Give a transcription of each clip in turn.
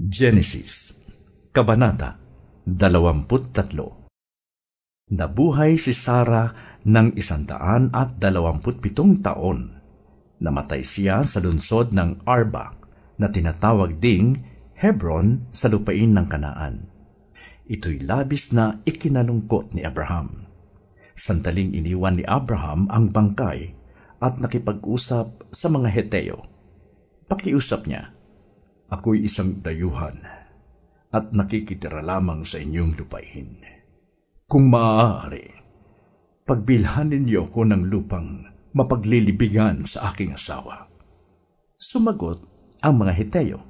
Genesis, Kabanata 23. Nabuhay si Sara ng 127 taon. Namatay siya sa lungsod ng Arba, na tinatawag ding Hebron sa lupain ng Kanaan. Ito'y labis na ikinalungkot ni Abraham. Sandaling iniwan ni Abraham ang bangkay at nakipag-usap sa mga Heteo. Pakiusap niya, "Ako'y isang dayuhan at nakikitira lamang sa inyong lupain. Kung maaari, pagbilhan ninyo ko ng lupang mapaglilibigan sa aking asawa." Sumagot ang mga Heteo,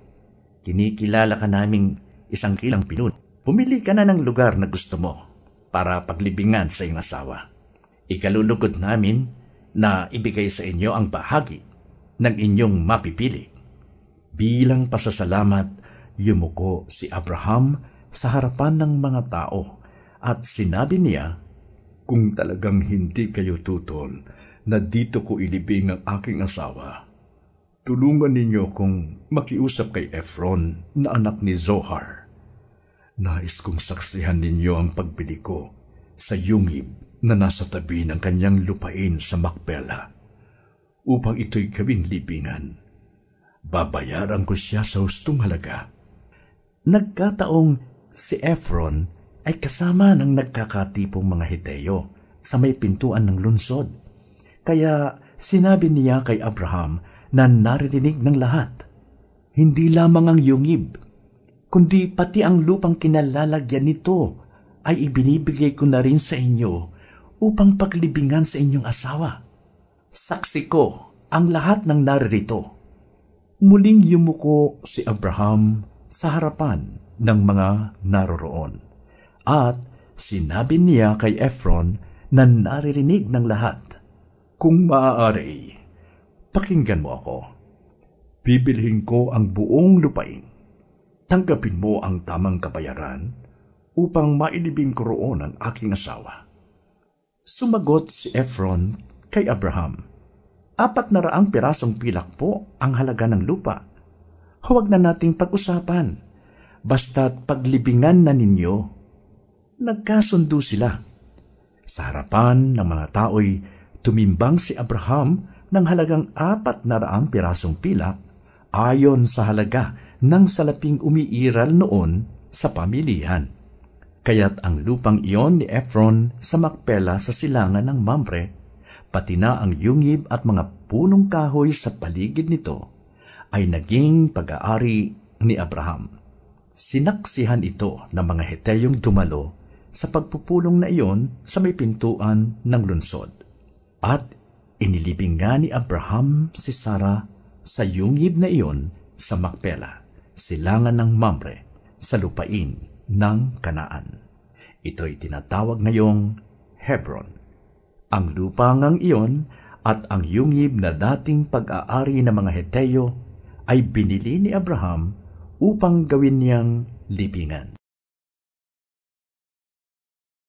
"Kinikilala ka naming isang kilang pinuno. Pumili ka na ng lugar na gusto mo para paglibingan sa iyong asawa. Ikalulugod namin na ibigay sa inyo ang bahagi ng inyong mapipili." Bilang pasasalamat, yumuko si Abraham sa harapan ng mga tao at sinabi niya, "Kung talagang hindi kayo tutol na dito ko ilibing ang aking asawa, tulungan ninyo kong makiusap kay Efron na anak ni Zohar. Nais kong saksihan ninyo ang pagbili ko sa yungib na nasa tabi ng kanyang lupain sa Macpela, upang ito'y gawing libingan. Babayaran ko siya sa hustong halaga." Nagkataong si Efron ay kasama ng nagkakatipong mga Heteo sa may pintuan ng lungsod. Kaya sinabi niya kay Abraham na naririnig ng lahat. "Hindi lamang ang yungib, kundi pati ang lupang kinalalagyan nito ay ibinibigay ko na rin sa inyo upang paglibingan sa inyong asawa. Saksi ko ang lahat ng naririto." Muling yumuko si Abraham sa harapan ng mga naroroon at sinabi niya kay Efron na naririnig ng lahat, "Kung maaari, pakinggan mo ako. Bibilhin ko ang buong lupain. Tanggapin mo ang tamang kabayaran upang mailibing ko roon ang aking asawa." Sumagot si Efron kay Abraham, 400 pirasong pilak po ang halaga ng lupa. Huwag na nating pag-usapan, basta't paglibingan na ninyo." Nagkasundo sila. Sa harapan ng mga tao'y tumimbang si Abraham ng halagang 400 pirasong pilak ayon sa halaga ng salaping umiiral noon sa pamilihan. Kaya't ang lupang iyon ni Efron sa Macpela sa silangan ng Mamre, pati na ang yungib at mga punong kahoy sa paligid nito, ay naging pag-aari ni Abraham. Sinaksihan ito ng mga Heteyong dumalo sa pagpupulong na iyon sa may pintuan ng lungsod. At inilibing nga ni Abraham si Sara sa yungib na iyon sa Macpela, silangan ng Mamre, sa lupain ng Kanaan. Ito'y tinatawag ngayong Hebron. Ang lupa ngang iyon at ang yungib na dating pag-aari ng mga Heteo ay binili ni Abraham upang gawin niyang libingan.